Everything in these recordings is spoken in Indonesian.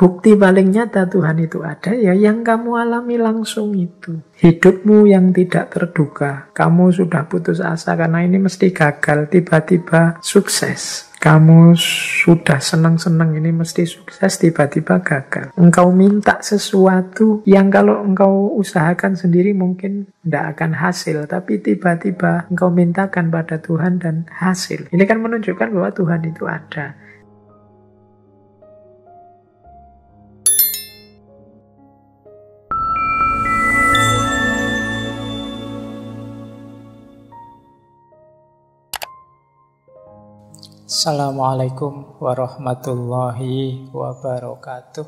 Bukti paling nyata Tuhan itu ada, ya yang kamu alami langsung itu. Hidupmu yang tidak terduga. Kamu sudah putus asa karena ini mesti gagal, tiba-tiba sukses. Kamu sudah senang-senang ini mesti sukses, tiba-tiba gagal. Engkau minta sesuatu yang kalau engkau usahakan sendiri mungkin tidak akan hasil. Tapi tiba-tiba engkau mintakan pada Tuhan dan hasil. Ini kan menunjukkan bahwa Tuhan itu ada. Assalamualaikum warahmatullahi wabarakatuh.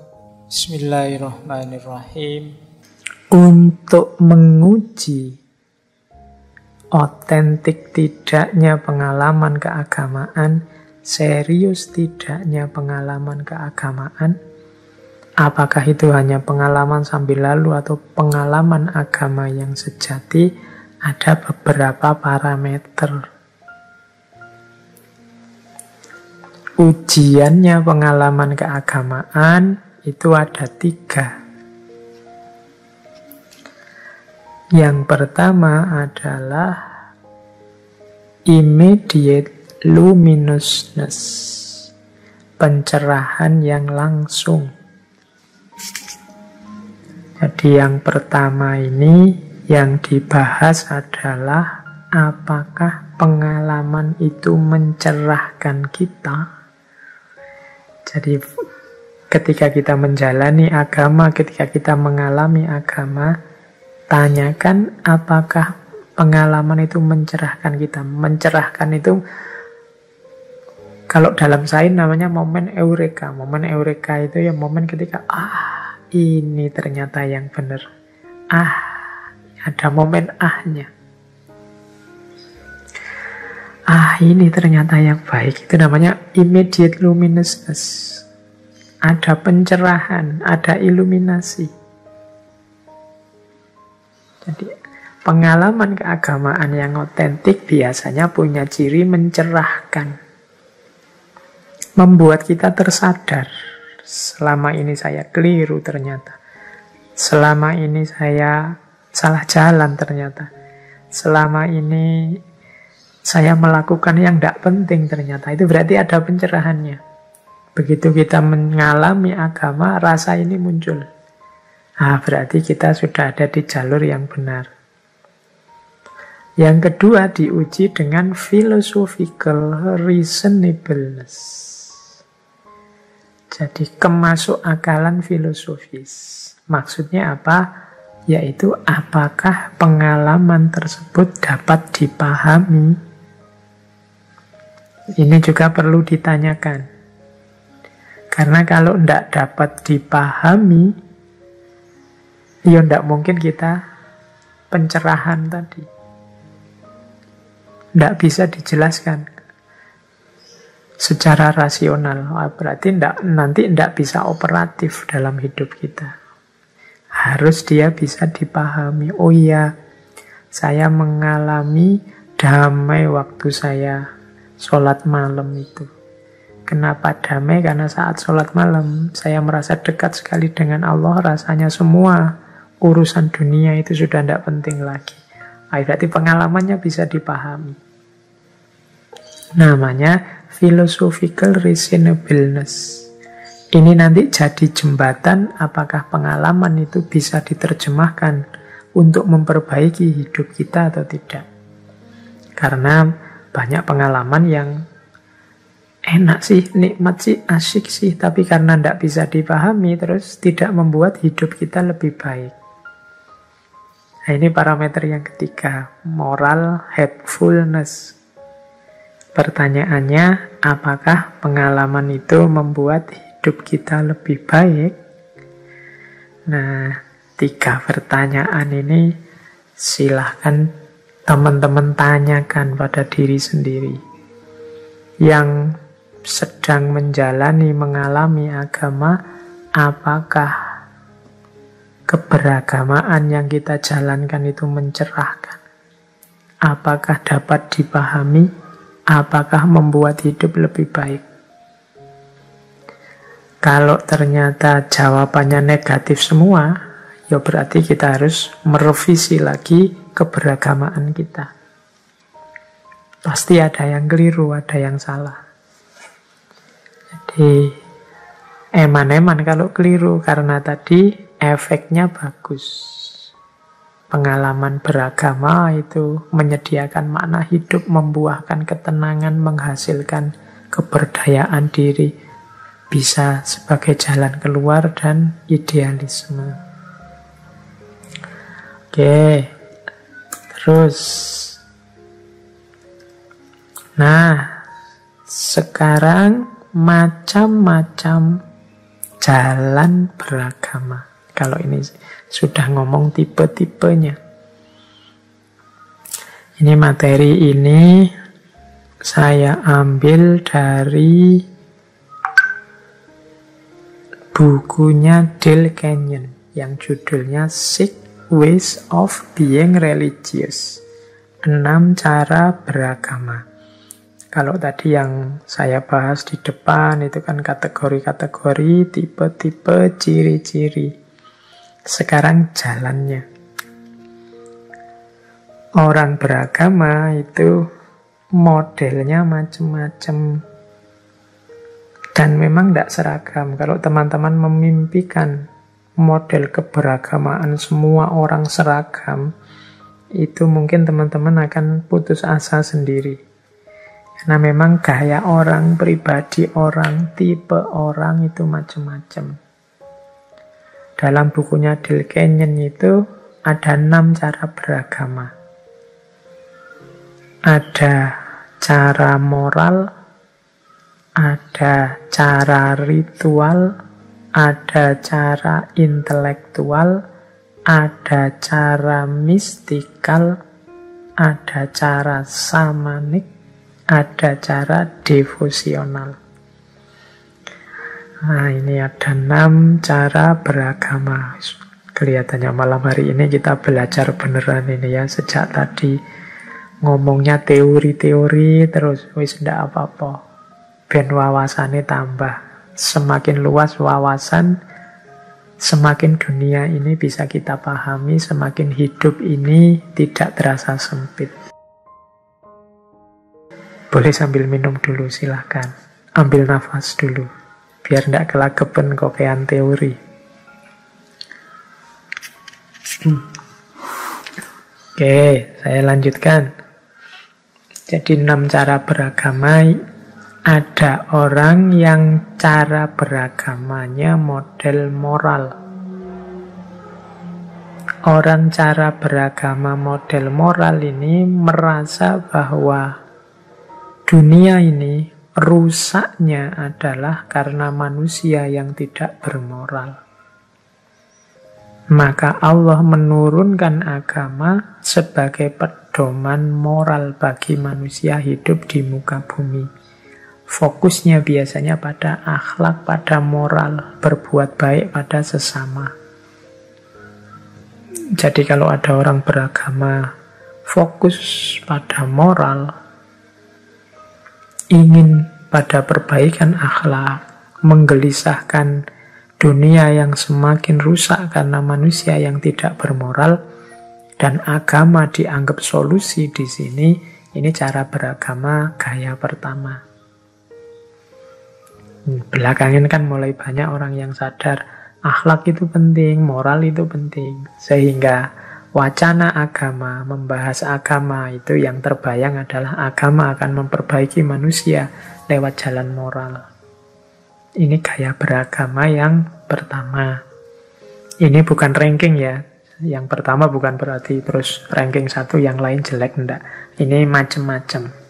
Bismillahirrahmanirrahim. Untuk menguji otentik tidaknya pengalaman keagamaan, serius tidaknya pengalaman keagamaan, apakah itu hanya pengalaman sambil lalu atau pengalaman agama yang sejati, ada beberapa parameter. Ujiannya pengalaman keagamaan itu ada 3. Yang pertama adalah immediate luminousness, pencerahan yang langsung. Jadi yang pertama ini yang dibahas adalah apakah pengalaman itu mencerahkan kita. Jadi ketika kita menjalani agama, ketika kita mengalami agama, tanyakan apakah pengalaman itu mencerahkan kita. Mencerahkan itu kalau dalam sains namanya momen eureka. Momen eureka itu ya momen ketika ini ternyata yang benar. Ada momen ahnya. Ini ternyata yang baik. Itu namanya immediate luminousness. Ada pencerahan, ada iluminasi. Jadi pengalaman keagamaan yang otentik biasanya punya ciri mencerahkan. Membuat kita tersadar. Selama ini saya keliru ternyata. Selama ini saya salah jalan ternyata. Selama ini saya melakukan yang tidak penting ternyata. Itu berarti ada pencerahannya. Begitu kita mengalami agama, rasa ini muncul. Berarti kita sudah ada di jalur yang benar. Yang kedua diuji dengan philosophical reasonableness. Jadi kemasuk akalan filosofis. Maksudnya apa? Yaitu apakah pengalaman tersebut dapat dipahami. Ini juga perlu ditanyakan. Karena kalau tidak dapat dipahami, ya tidak mungkin kita pencerahan tadi. Tidak bisa dijelaskan secara rasional. Berarti nanti tidak bisa operatif dalam hidup kita. Harus dia bisa dipahami. Oh iya, saya mengalami damai waktu saya sholat malam itu. Kenapa damai? Karena saat sholat malam saya merasa dekat sekali dengan Allah. Rasanya semua urusan dunia itu sudah tidak penting lagi. Berarti pengalamannya bisa dipahami. Namanya philosophical reasonableness. Ini nanti jadi jembatan apakah pengalaman itu bisa diterjemahkan untuk memperbaiki hidup kita atau tidak. Karena banyak pengalaman yang enak sih, nikmat sih, asyik sih, tapi karena tidak bisa dipahami terus tidak membuat hidup kita lebih baik. Nah, ini parameter yang ketiga, moral helpfulness. Pertanyaannya, apakah pengalaman itu membuat hidup kita lebih baik? Nah, 3 pertanyaan ini silahkan teman-teman tanyakan pada diri sendiri. Yang sedang menjalani, mengalami agama, apakah keberagamaan yang kita jalankan itu mencerahkan? Apakah dapat dipahami? Apakah membuat hidup lebih baik? Kalau ternyata jawabannya negatif semua, ya berarti kita harus merevisi lagi keberagamaan kita. Pasti ada yang keliru, ada yang salah. Jadi, eman-eman kalau keliru, karena tadi efeknya bagus. Pengalaman beragama itu menyediakan makna hidup, membuahkan ketenangan, menghasilkan keberdayaan diri, bisa sebagai jalan keluar dan idealisme. Oke, terus. Nah, sekarang macam-macam jalan beragama. Kalau ini sudah ngomong tipe-tipenya. Ini materi ini saya ambil dari bukunya Dale Kenyon yang judulnya Six Ways of Being Religious. 6 cara beragama. Kalau tadi yang saya bahas di depan itu kan kategori-kategori, tipe-tipe, ciri-ciri. Sekarang jalannya. Orang beragama itu modelnya macam-macam. Dan memang tidak seragam. Kalau teman-teman memimpikan model keberagamaan semua orang seragam, itu mungkin teman-teman akan putus asa sendiri. Karena memang gaya orang, pribadi orang, tipe orang itu macam-macam. Dalam bukunya Dale Kenyon itu ada 6 cara beragama. Ada cara moral, ada cara ritual, ada cara intelektual, ada cara mistikal, ada cara samanik, ada cara devosional. Nah, ini ada 6 cara beragama. Kelihatannya malam hari ini kita belajar beneran ini ya. Sejak tadi ngomongnya teori-teori terus wis ndak apa-apa. Ben wawasannya tambah. Semakin luas wawasan, semakin dunia ini bisa kita pahami, semakin hidup ini tidak terasa sempit. Boleh sambil minum dulu, silahkan. Ambil nafas dulu. Biar tidak kelagepen kokean teori. Oke, saya lanjutkan. Jadi 6 cara beragama. Ada orang yang cara beragamanya model moral. Orang cara beragama model moral ini merasa bahwa dunia ini rusaknya adalah karena manusia yang tidak bermoral. Maka Allah menurunkan agama sebagai pedoman moral bagi manusia hidup di muka bumi. Fokusnya biasanya pada akhlak, pada moral, berbuat baik pada sesama. Jadi kalau ada orang beragama fokus pada moral, ingin pada perbaikan akhlak, menggelisahkan dunia yang semakin rusak karena manusia yang tidak bermoral, dan agama dianggap solusi di sini. Ini cara beragama gaya pertama. Belakangan kan mulai banyak orang yang sadar akhlak itu penting, moral itu penting, sehingga wacana agama, membahas agama itu yang terbayang adalah agama akan memperbaiki manusia lewat jalan moral. Ini gaya beragama yang pertama. Ini bukan ranking ya. Yang pertama bukan berarti terus ranking 1 yang lain jelek, enggak. Ini macam-macam.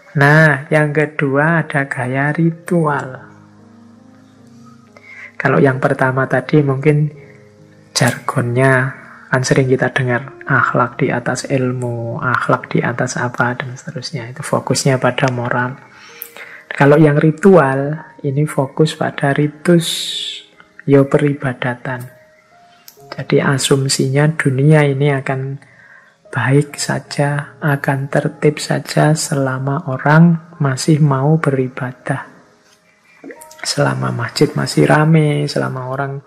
Nah, yang kedua ada gaya ritual. Kalau yang pertama tadi mungkin jargonnya kan sering kita dengar akhlak di atas ilmu, akhlak di atas apa, dan seterusnya. Itu fokusnya pada moral. Kalau yang ritual, ini fokus pada ritus, ya peribadatan. Jadi asumsinya dunia ini akan baik saja, akan tertib saja selama orang masih mau beribadah. Selama masjid masih rame, selama orang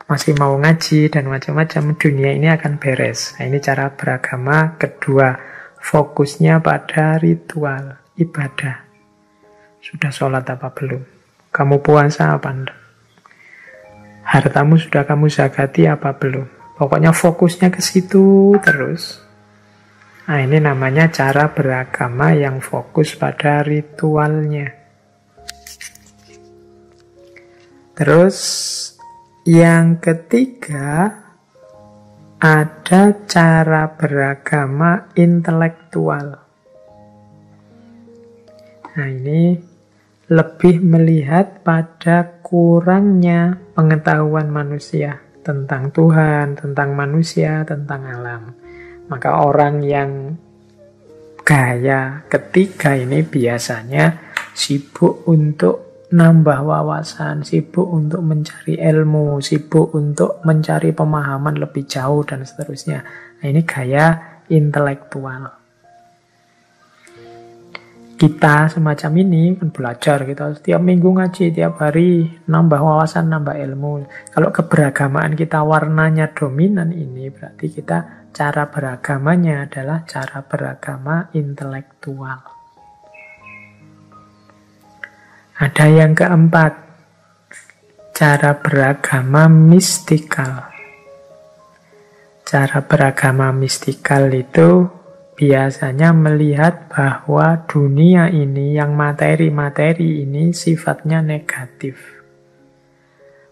masih mau ngaji dan macam-macam, dunia ini akan beres. Nah, ini cara beragama kedua, fokusnya pada ritual, ibadah. Sudah sholat apa belum? Kamu puasa apa enggak? Hartamu sudah kamu zakati apa belum? Pokoknya fokusnya ke situ terus. Nah, ini namanya cara beragama yang fokus pada ritualnya. Terus yang ketiga, ada cara beragama intelektual. Nah, ini lebih melihat pada kurangnya pengetahuan manusia tentang Tuhan, tentang manusia, tentang alam. Maka orang yang gaya ketiga ini biasanya sibuk untuk nambah wawasan, sibuk untuk mencari ilmu, sibuk untuk mencari pemahaman lebih jauh, dan seterusnya. Nah, ini gaya intelektual. Kita semacam ini kan belajar, kita setiap minggu ngaji, tiap hari nambah wawasan, nambah ilmu. Kalau keberagamaan kita warnanya dominan ini, berarti kita cara beragamanya adalah cara beragama intelektual. Ada yang keempat, cara beragama mistikal. Cara beragama mistikal itu biasanya melihat bahwa dunia ini, yang materi-materi ini sifatnya negatif.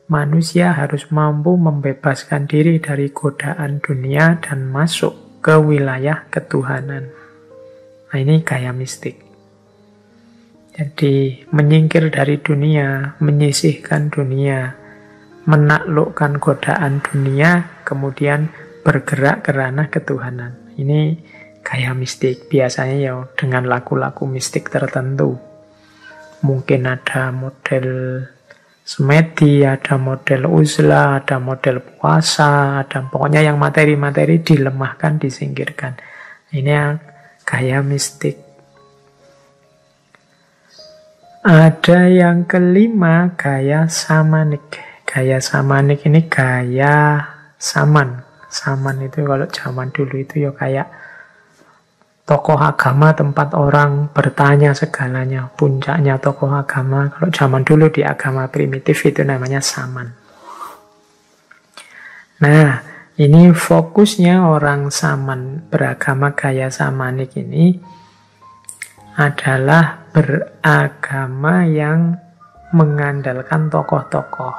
Manusia harus mampu membebaskan diri dari godaan dunia dan masuk ke wilayah ketuhanan. Nah, ini gaya mistik. Jadi menyingkir dari dunia, menyisihkan dunia, menaklukkan godaan dunia, kemudian bergerak ke ranah ketuhanan. Ini gaya mistik, biasanya ya dengan laku-laku mistik tertentu. Mungkin ada model semedi, ada model uzlah, ada model puasa, ada pokoknya yang materi-materi dilemahkan, disingkirkan. Ini yang gaya mistik. Ada yang kelima, gaya samanik. Gaya samanik ini gaya saman. Saman itu kalau zaman dulu itu ya kayak tokoh agama, tempat orang bertanya segalanya. Puncaknya tokoh agama. Kalau zaman dulu di agama primitif itu namanya saman. Nah, ini fokusnya orang saman beragama gaya samanik ini adalah beragama yang mengandalkan tokoh-tokoh.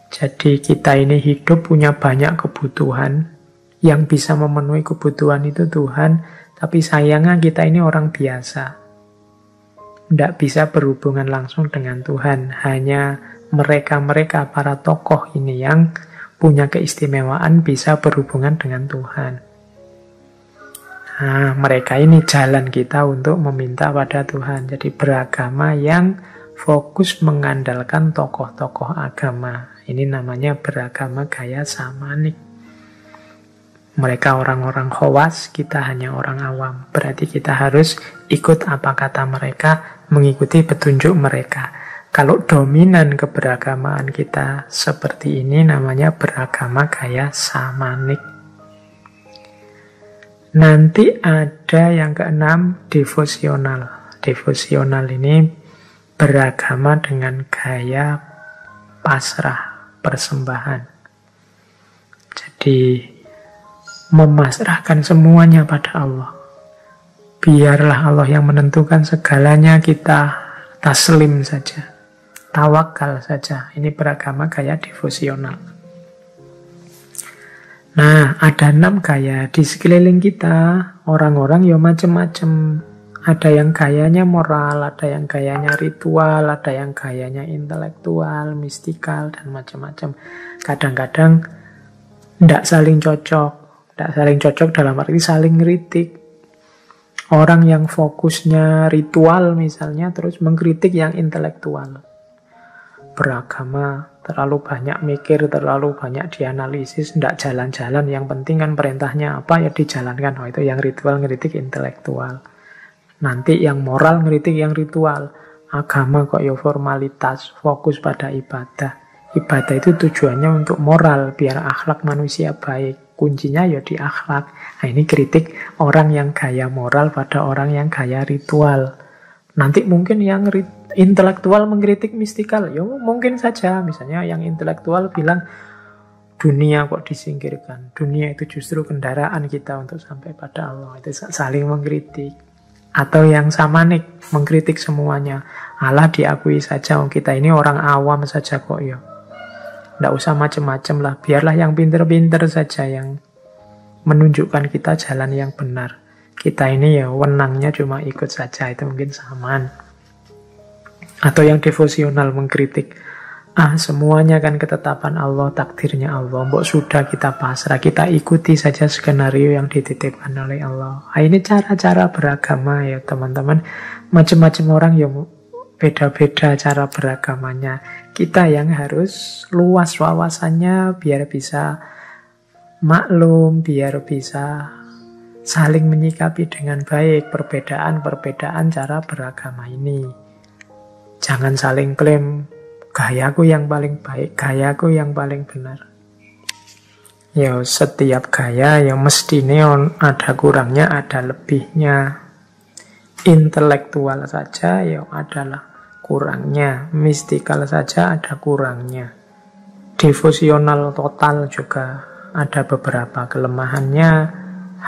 Jadi kita ini hidup punya banyak kebutuhan. Yang bisa memenuhi kebutuhan itu Tuhan, tapi sayangnya kita ini orang biasa. Tidak bisa berhubungan langsung dengan Tuhan. Hanya mereka-mereka, para tokoh ini yang punya keistimewaan bisa berhubungan dengan Tuhan. Nah, mereka ini jalan kita untuk meminta pada Tuhan. Jadi beragama yang fokus mengandalkan tokoh-tokoh agama. Ini namanya beragama gaya samanik. Mereka orang-orang khawas, kita hanya orang awam. Berarti kita harus ikut apa kata mereka, mengikuti petunjuk mereka. Kalau dominan keberagamaan kita seperti ini, namanya beragama gaya samanik. Nanti ada yang keenam, devosional. Devosional ini beragama dengan gaya pasrah, persembahan. Jadi memasrahkan semuanya pada Allah. Biarlah Allah yang menentukan segalanya, kita taslim saja, tawakal saja. Ini beragama gaya devosional. Nah, ada 6 gaya di sekeliling kita. Orang-orang ya macam-macam. Ada yang gayanya moral, ada yang gayanya ritual, ada yang gayanya intelektual, mistikal, dan macam-macam. Kadang-kadang tidak saling cocok. Tidak saling cocok dalam arti saling ngeritik. Orang yang fokusnya ritual misalnya, terus mengkritik yang intelektual. Beragama, terlalu banyak mikir, terlalu banyak dianalisis, tidak jalan-jalan. Yang penting kan perintahnya apa, ya dijalankan. Oh, itu yang ritual ngeritik intelektual. Nanti yang moral ngeritik yang ritual. agama kok ya formalitas, fokus pada ibadah. Ibadah itu tujuannya untuk moral, biar akhlak manusia baik. Kuncinya ya di akhlak. Nah ini kritik orang yang gaya moral pada orang yang gaya ritual. Nanti mungkin yang intelektual mengkritik mistikal, ya mungkin saja. Misalnya yang intelektual bilang, dunia kok disingkirkan. Dunia itu justru kendaraan kita untuk sampai pada Allah. Itu saling mengkritik. Atau yang samanik, mengkritik semuanya. Allah diakui saja, kita ini orang awam saja kok ya. Nggak usah macam-macam lah, biarlah yang pinter-pinter saja yang menunjukkan kita jalan yang benar. Kita ini ya wenangnya cuma ikut saja, itu mungkin samaan. Atau yang devosional mengkritik, semuanya kan ketetapan Allah, takdirnya Allah, mbok sudah kita pasrah, kita ikuti saja skenario yang dititipkan oleh Allah. Ini cara-cara beragama ya teman-teman. Macam-macam orang ya beda-beda cara beragamanya. Kita yang harus luas wawasannya biar bisa maklum, biar bisa saling menyikapi dengan baik perbedaan-perbedaan cara beragama ini. Jangan saling klaim gayaku yang paling baik, gayaku yang paling benar. Ya setiap gaya ya mestinya ada kurangnya, ada lebihnya. Intelektual saja ya adalah kurangnya, mistikal saja ada kurangnya, devosional total juga ada beberapa kelemahannya,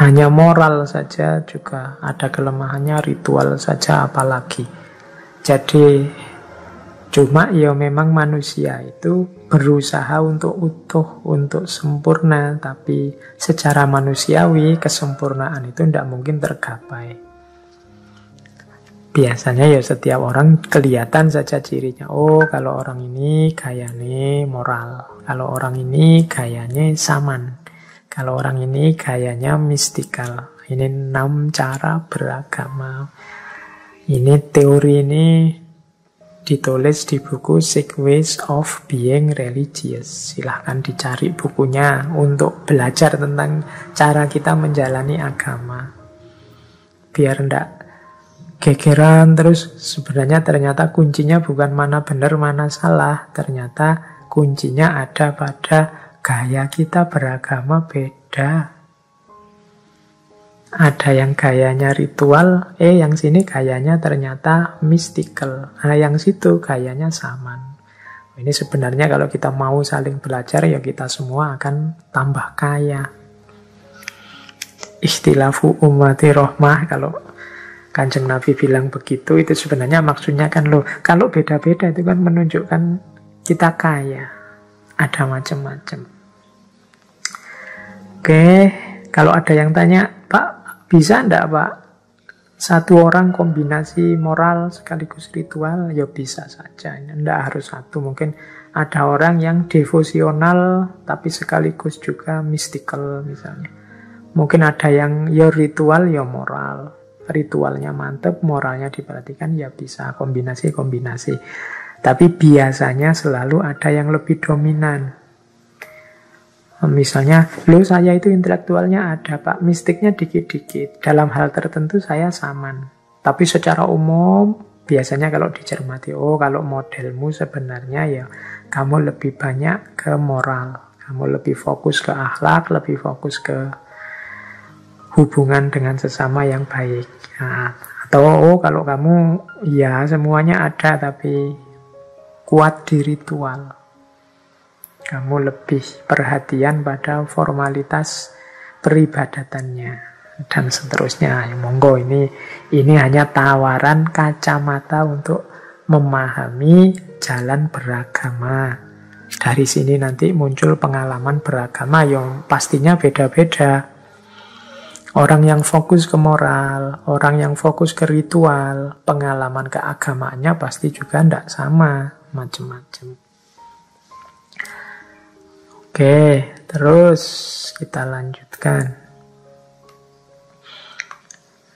hanya moral saja juga ada kelemahannya, ritual saja apalagi. Jadi cuma ya memang manusia itu berusaha untuk utuh, untuk sempurna, tapi secara manusiawi kesempurnaan itu tidak mungkin tergapai. Biasanya ya setiap orang kelihatan saja cirinya. Oh, kalau orang ini gayanya moral. Kalau orang ini gayanya saman. Kalau orang ini gayanya mistikal. Ini 6 cara beragama. Ini teori ini ditulis di buku 6 Ways of Being Religious. Silahkan dicari bukunya untuk belajar tentang cara kita menjalani agama. Biar ndak gegeran terus, sebenarnya ternyata kuncinya bukan mana benar mana salah, ternyata kuncinya ada pada gaya kita beragama beda. Ada yang gayanya ritual, yang sini gayanya ternyata mystical, yang situ gayanya saman. Ini sebenarnya kalau kita mau saling belajar ya kita semua akan tambah kaya. Ikhtilafu ummati rahmah, kalau Kanjeng Nabi bilang begitu, itu sebenarnya maksudnya kan kalau beda-beda itu kan menunjukkan kita kaya. Ada macam-macam. Oke, kalau ada yang tanya, Pak, bisa enggak Pak? Satu orang kombinasi moral sekaligus ritual? Ya bisa saja. Enggak harus satu. Mungkin ada orang yang devosional tapi sekaligus juga mystical misalnya. Mungkin ada yang ya ritual ya moral. Ritualnya mantep, moralnya diperhatikan, ya bisa kombinasi-kombinasi. Tapi biasanya selalu ada yang lebih dominan. Misalnya, saya itu intelektualnya ada Pak, mistiknya dikit-dikit. Dalam hal tertentu saya saman. Tapi secara umum, biasanya kalau dicermati, kalau modelmu sebenarnya ya kamu lebih banyak ke moral. Kamu lebih fokus ke akhlak, lebih fokus ke hubungan dengan sesama yang baik. Atau kalau kamu ya semuanya ada tapi kuat di ritual, kamu lebih perhatian pada formalitas peribadatannya dan seterusnya. Monggo, ini hanya tawaran kacamata untuk memahami jalan beragama. Dari sini nanti muncul pengalaman beragama yang pastinya beda-beda. Orang yang fokus ke moral, orang yang fokus ke ritual, pengalaman keagamaannya pasti juga tidak sama, macam-macam. Oke, terus kita lanjutkan.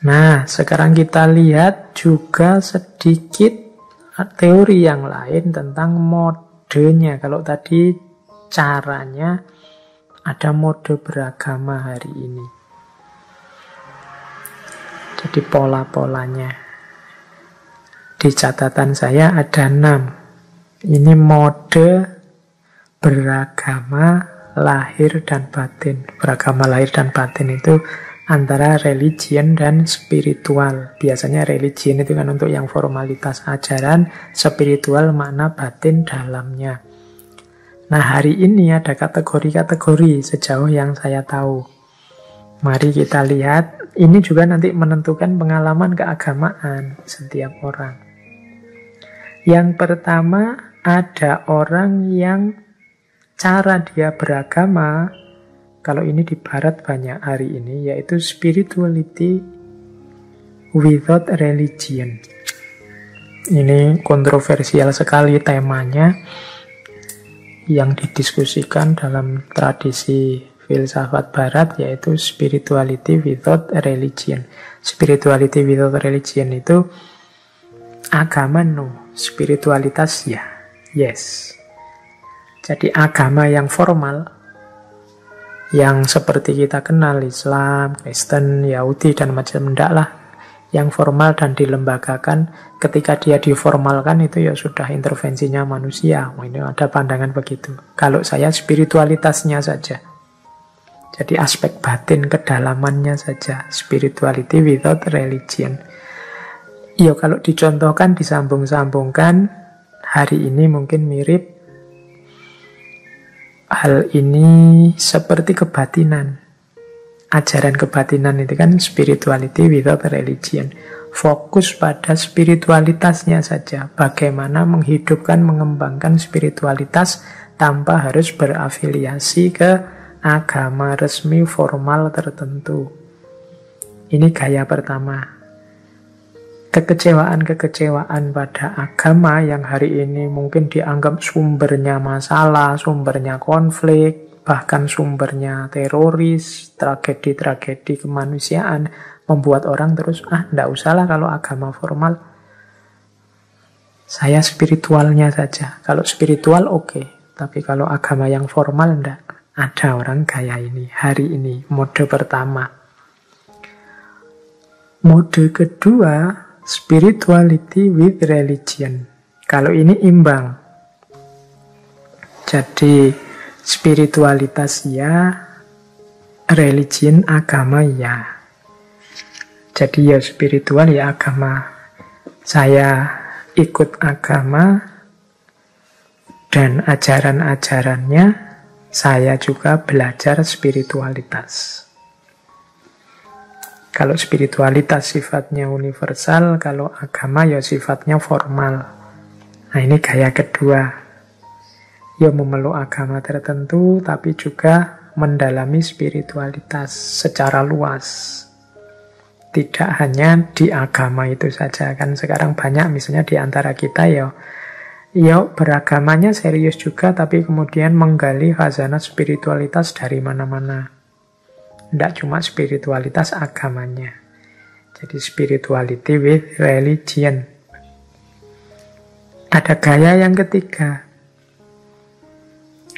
Nah, sekarang kita lihat juga sedikit teori yang lain tentang modenya. Kalau tadi caranya, ada mode beragama hari ini. Jadi pola-polanya. Di catatan saya ada 6. Ini mode beragama lahir dan batin. Beragama lahir dan batin itu antara religion dan spiritual. Biasanya religion itu kan untuk yang formalitas ajaran, spiritual makna batin dalamnya. Nah, hari ini ada kategori-kategori sejauh yang saya tahu. Mari kita lihat, ini juga nanti menentukan pengalaman keagamaan setiap orang. Yang pertama, ada orang yang cara dia beragama, kalau ini di barat banyak hari ini, yaitu spirituality without religion. Ini kontroversial sekali temanya, yang didiskusikan dalam tradisi filsafat barat, yaitu spirituality without religion. Spirituality without religion itu agama no, spiritualitas ya, yes. Jadi agama yang formal, yang seperti kita kenal, Islam, Kristen, Yahudi, dan macam ndak lah, yang formal dan dilembagakan, ketika dia diformalkan itu ya sudah intervensinya manusia. Ini ada pandangan begitu. Kalau saya spiritualitasnya saja. Jadi aspek batin kedalamannya saja. Spirituality without religion. Ya kalau dicontohkan, disambung-sambungkan, hari ini mungkin mirip. Hal ini seperti kebatinan. Ajaran kebatinan itu kan spirituality without religion. Fokus pada spiritualitasnya saja. Bagaimana menghidupkan, mengembangkan spiritualitas tanpa harus berafiliasi ke agama resmi formal tertentu. Ini gaya pertama. Kekecewaan-kekecewaan pada agama yang hari ini mungkin dianggap sumbernya masalah, sumbernya konflik, bahkan sumbernya teroris, tragedi-tragedi kemanusiaan, membuat orang terus, ndak usahlah kalau agama formal, saya spiritualnya saja. Kalau spiritual oke, tapi kalau agama yang formal ndak. Ada orang gaya ini, hari ini, mode pertama. Mode kedua, spirituality with religion. Kalau ini imbang. Jadi spiritualitas ya, religion agama ya. Jadi ya spiritual ya agama. Saya ikut agama dan ajaran-ajarannya, saya juga belajar spiritualitas. Kalau spiritualitas sifatnya universal, kalau agama ya sifatnya formal. Nah ini gaya kedua. Ya memeluk agama tertentu, tapi juga mendalami spiritualitas secara luas. Tidak hanya di agama itu saja. Kan sekarang banyak misalnya di antara kita ya beragamanya serius juga, tapi kemudian menggali khazanah spiritualitas dari mana-mana. Tidak cuma spiritualitas agamanya. Jadi spirituality with religion. Ada gaya yang ketiga.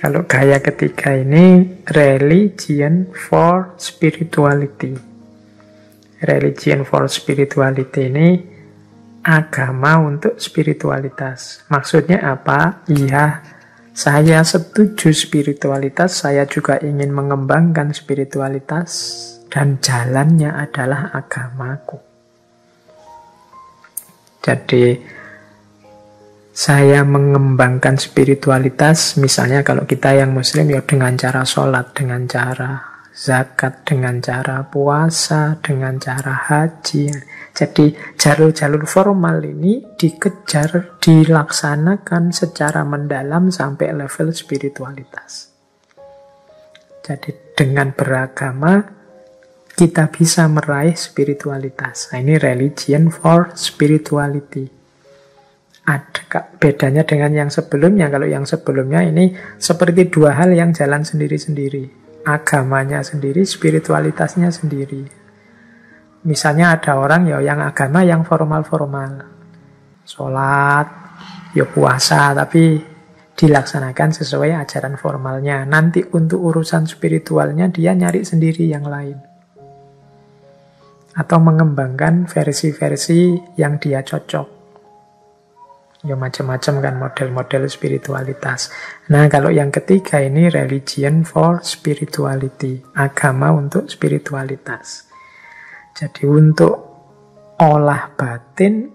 Kalau gaya ketiga ini religion for spirituality. Religion for spirituality ini agama untuk spiritualitas. Maksudnya apa? Iya, saya setuju spiritualitas, saya juga ingin mengembangkan spiritualitas, dan jalannya adalah agamaku. Jadi, saya mengembangkan spiritualitas, misalnya kalau kita yang muslim ya dengan cara sholat, dengan cara zakat, dengan cara puasa, dengan cara haji. Jadi jalur-jalur formal ini dikejar, dilaksanakan secara mendalam sampai level spiritualitas. Jadi dengan beragama kita bisa meraih spiritualitas. Nah, ini religion for spirituality. Ada bedanya dengan yang sebelumnya. Kalau yang sebelumnya ini seperti dua hal yang jalan sendiri-sendiri. Agamanya sendiri, spiritualitasnya sendiri. Misalnya ada orang ya yang agama yang formal-formal. Sholat, ya puasa, tapi dilaksanakan sesuai ajaran formalnya. Nanti untuk urusan spiritualnya dia nyari sendiri yang lain. Atau mengembangkan versi-versi yang dia cocok. Ya macam-macam kan model-model spiritualitas. Nah, kalau yang ketiga ini religion for spirituality, agama untuk spiritualitas. Jadi untuk olah batin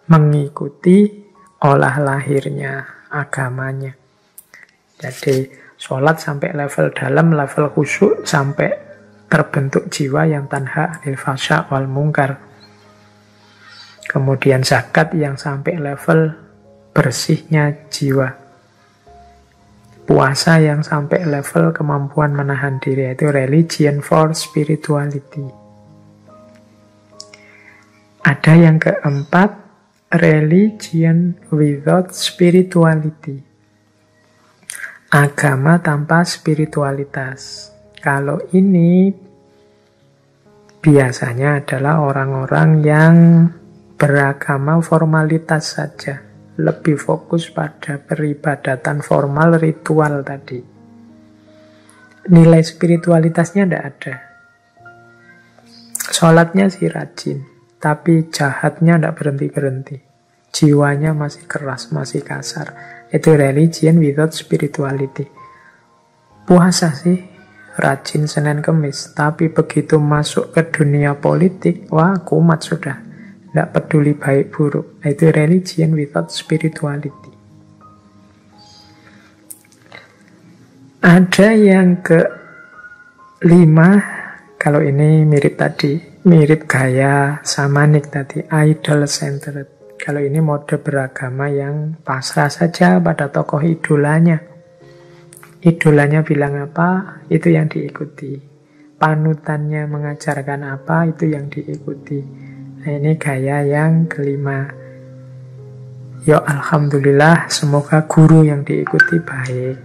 mengikuti olah lahirnya agamanya. Jadi sholat sampai level dalam, level khusyuk, sampai terbentuk jiwa yang tanha anil fasya wal mungkar. Kemudian zakat yang sampai level bersihnya jiwa. Puasa yang sampai level kemampuan menahan diri, itu religion for spirituality. Ada yang keempat, religion without spirituality. Agama tanpa spiritualitas. Kalau ini biasanya adalah orang-orang yang beragama formalitas saja, lebih fokus pada peribadatan formal, ritual tadi. Nilai spiritualitasnya tidak ada. Sholatnya sih rajin, tapi jahatnya tidak berhenti-berhenti. Jiwanya masih keras, masih kasar. Itu religion without spirituality. Puasa sih rajin Senin Kemis, tapi begitu masuk ke dunia politik, wah kumat sudah. Tidak peduli baik buruk. Itu religion without spirituality. Ada yang kelima, kalau ini mirip tadi, mirip gaya samanik tadi, idol-centered. Kalau ini mode beragama yang pasrah saja pada tokoh idolanya. Idolanya bilang apa, itu yang diikuti. Panutannya mengajarkan apa, itu yang diikuti. Nah, ini gaya yang kelima. Ya alhamdulillah, semoga guru yang diikuti baik.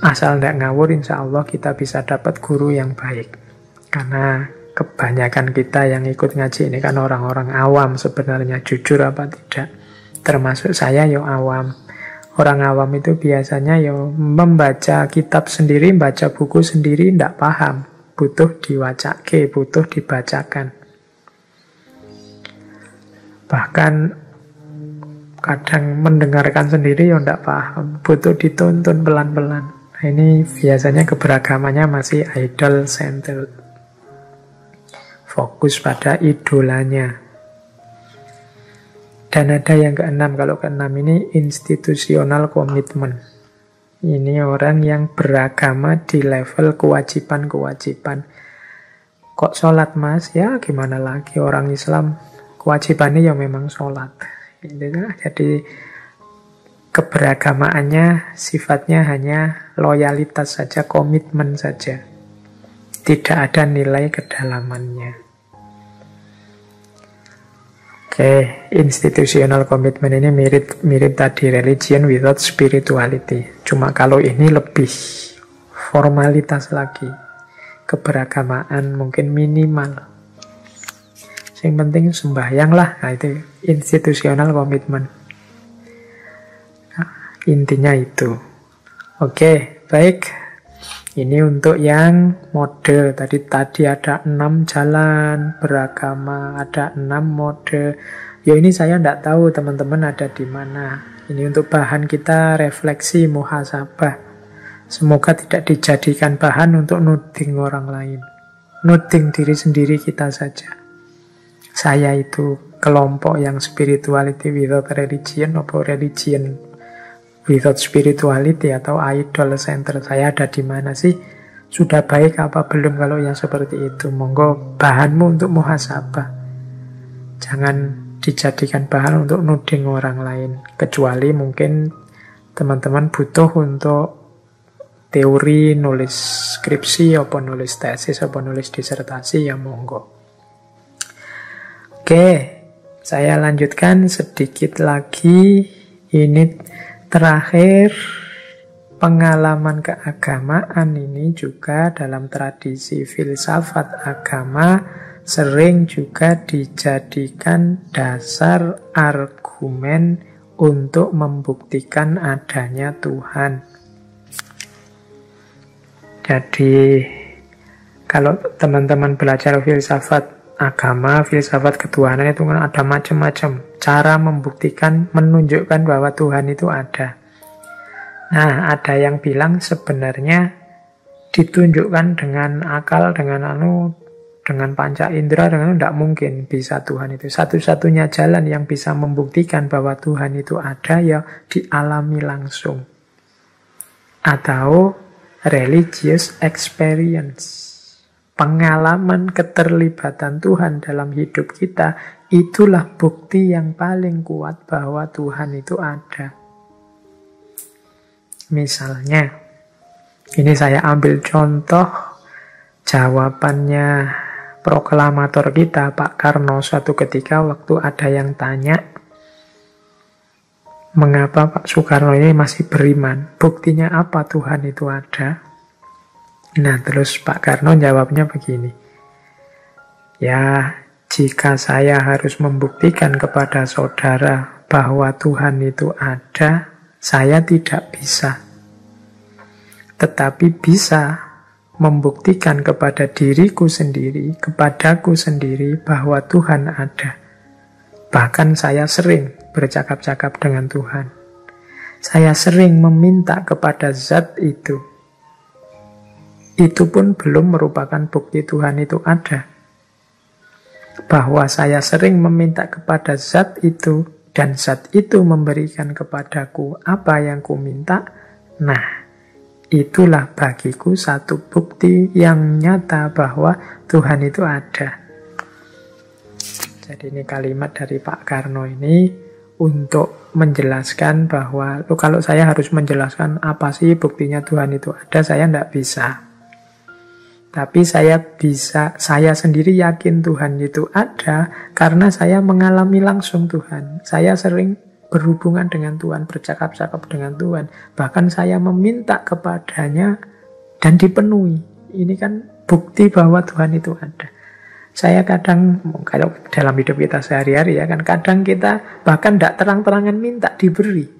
Asal tidak ngawur, insya Allah kita bisa dapat guru yang baik. Karena kebanyakan kita yang ikut ngaji ini kan orang-orang awam sebenarnya, jujur apa tidak. Termasuk saya ya awam. Orang awam itu biasanya ya membaca kitab sendiri, baca buku sendiri, tidak paham. Butuh diwacake, butuh dibacakan. Bahkan kadang mendengarkan sendiri ya tidak paham, butuh dituntun pelan-pelan. Nah, ini biasanya keberagamannya masih idol-centered, fokus pada idolanya. Dan ada yang keenam, kalau keenam ini institutional commitment. Ini orang yang beragama di level kewajiban-kewajiban. Kok sholat mas? Ya gimana lagi, orang Islam kewajibannya ya memang sholat. Jadi keberagamaannya sifatnya hanya loyalitas saja, komitmen saja. Tidak ada nilai kedalamannya. Oke, institutional commitment ini mirip tadi religion without spirituality. Cuma kalau ini lebih formalitas lagi. Keberagamaan mungkin minimal. Yang penting sembahyang lah, nah itu institutional commitment. Nah, intinya itu. Oke, baik. Ini untuk yang mode. Tadi ada 6 jalan beragama, ada 6 mode. Ya ini saya tidak tahu teman-teman ada di mana. Ini untuk bahan kita refleksi, muhasabah. Semoga tidak dijadikan bahan untuk nuding orang lain. Nuding diri sendiri kita saja. Saya itu kelompok yang spirituality without religion, atau religion without spirituality, atau idol center. Saya ada di mana sih? Sudah baik apa belum kalau yang seperti itu? Monggo bahanmu untuk muhasabah. Jangan dijadikan bahan untuk nuding orang lain. Kecuali mungkin teman-teman butuh untuk teori, nulis skripsi, atau nulis tesis, atau nulis disertasi, ya monggo. Oke, saya lanjutkan sedikit lagi. Ini terakhir, pengalaman keagamaan ini juga dalam tradisi filsafat agama sering juga dijadikan dasar argumen untuk membuktikan adanya Tuhan. Jadi, kalau teman-teman belajar filsafat agama, filsafat ketuhanan itu kan ada macam-macam. cara membuktikan, menunjukkan bahwa Tuhan itu ada. Nah, ada yang bilang sebenarnya ditunjukkan dengan akal, dengan panca indera, tidak mungkin bisa Tuhan itu. Satu-satunya jalan yang bisa membuktikan bahwa Tuhan itu ada ya dialami langsung. Atau religious experience. Pengalaman keterlibatan Tuhan dalam hidup kita, itulah bukti yang paling kuat bahwa Tuhan itu ada. Misalnya, ini saya ambil contoh jawabannya proklamator kita, Pak Karno, suatu ketika waktu ada yang tanya, mengapa Pak Soekarno ini masih beriman? Buktinya apa Tuhan itu ada? Nah, terus Pak Karno jawabnya begini. Ya, jika saya harus membuktikan kepada saudara bahwa Tuhan itu ada, saya tidak bisa. Tetapi bisa membuktikan kepada diriku sendiri, kepadaku sendiri, bahwa Tuhan ada. Bahkan saya sering bercakap-cakap dengan Tuhan. Saya sering meminta kepada zat itu. Itu pun belum merupakan bukti Tuhan itu ada. Bahwa saya sering meminta kepada zat itu, dan zat itu memberikan kepadaku apa yang ku minta. Nah, itulah bagiku satu bukti yang nyata bahwa Tuhan itu ada. Jadi ini kalimat dari Pak Karno ini untuk menjelaskan bahwa kalau saya harus menjelaskan apa sih buktinya Tuhan itu ada, saya tidak bisa. Tapi saya sendiri yakin Tuhan itu ada karena saya mengalami langsung Tuhan. Saya sering berhubungan dengan Tuhan, bercakap-cakap dengan Tuhan. Bahkan saya meminta kepadanya dan dipenuhi. Ini kan bukti bahwa Tuhan itu ada. Saya kadang, kalau dalam hidup kita sehari-hari ya kan, kadang kita bahkan tidak terang-terangan minta, diberi.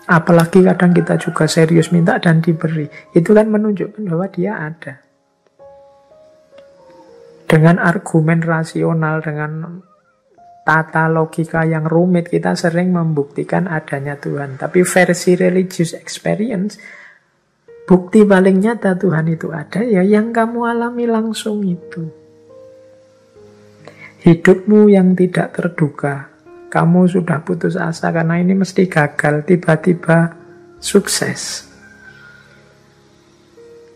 Apalagi kadang kita juga serius minta dan diberi. Itu kan menunjukkan bahwa dia ada. Dengan argumen rasional, dengan tata logika yang rumit, kita sering membuktikan adanya Tuhan. Tapi versi religious experience, bukti paling nyata Tuhan itu ada ya yang kamu alami langsung itu. Hidupmu yang tidak terduga, kamu sudah putus asa karena ini mesti gagal, tiba-tiba sukses.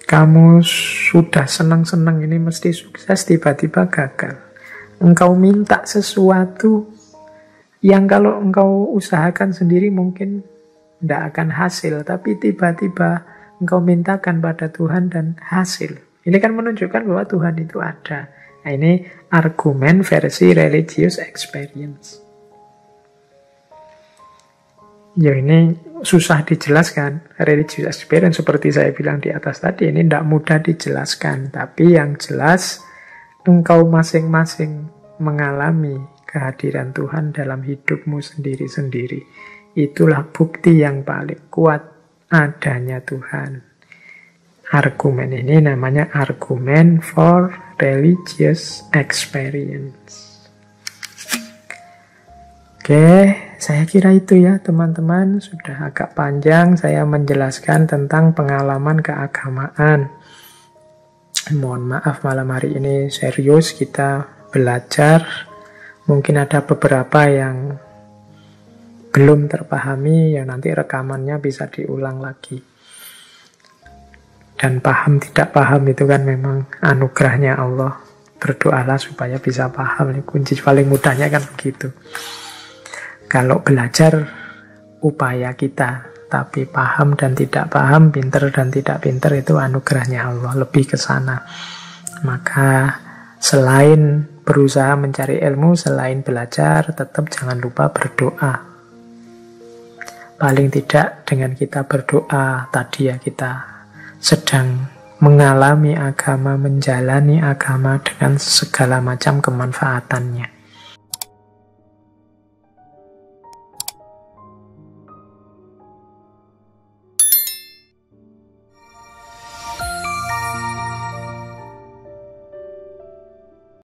Kamu sudah senang-senang ini mesti sukses, tiba-tiba gagal. Engkau minta sesuatu yang kalau engkau usahakan sendiri mungkin tidak akan hasil, tapi tiba-tiba engkau mintakan pada Tuhan dan hasil. Ini kan menunjukkan bahwa Tuhan itu ada. Nah, ini argumen versi religious experience. Ya ini susah dijelaskan. Religious experience seperti saya bilang di atas tadi, ini tidak mudah dijelaskan. Tapi yang jelas, engkau masing-masing mengalami kehadiran Tuhan dalam hidupmu sendiri-sendiri. Itulah bukti yang paling kuat adanya Tuhan. Argumen ini namanya argumen for religious experience. Oke, saya kira itu ya teman-teman. Sudah agak panjang saya menjelaskan tentang pengalaman keagamaan. Mohon maaf malam hari ini serius kita belajar. Mungkin ada beberapa yang belum terpahami, ya nanti rekamannya bisa diulang lagi. Dan paham tidak paham itu kan memang anugerahnya Allah. Berdoalah supaya bisa paham. Kunci paling mudahnya kan begitu. Kalau belajar upaya kita, tapi paham dan tidak paham, pinter dan tidak pinter itu anugerahnya Allah. Lebih ke sana. Maka selain berusaha mencari ilmu, selain belajar, tetap jangan lupa berdoa. Paling tidak dengan kita berdoa tadi ya, kita sedang mengalami agama, menjalani agama dengan segala macam kemanfaatannya.